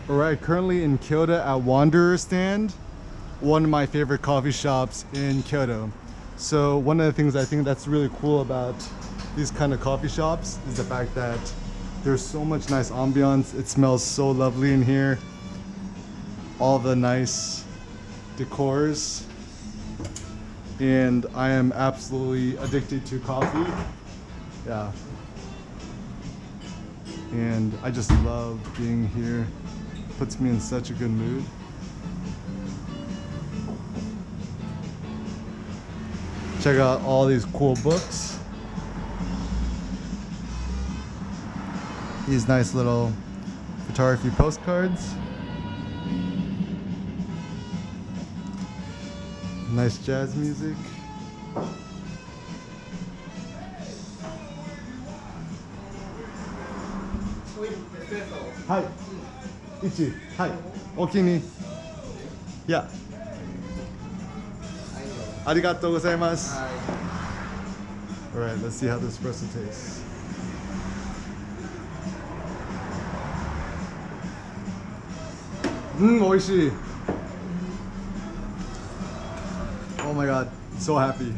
Alright, currently in Kyoto at Wanderer Stand, one of my favorite coffee shops in Kyoto. So one of the things I think that's really cool about these kind of coffee shops is the fact that there's so much nice ambiance. It smells so lovely in here. All the nice decors. And I am absolutely addicted to coffee. Yeah. And I just love being here. Puts me in such a good mood. Check out all these cool books. These nice little photography postcards. Nice jazz music. Hi. Ichi. Hi. Okini. Yeah. Arigatou gozaimasu. Alright, let's see how this espresso tastes. Oishii. Oh my god, so happy.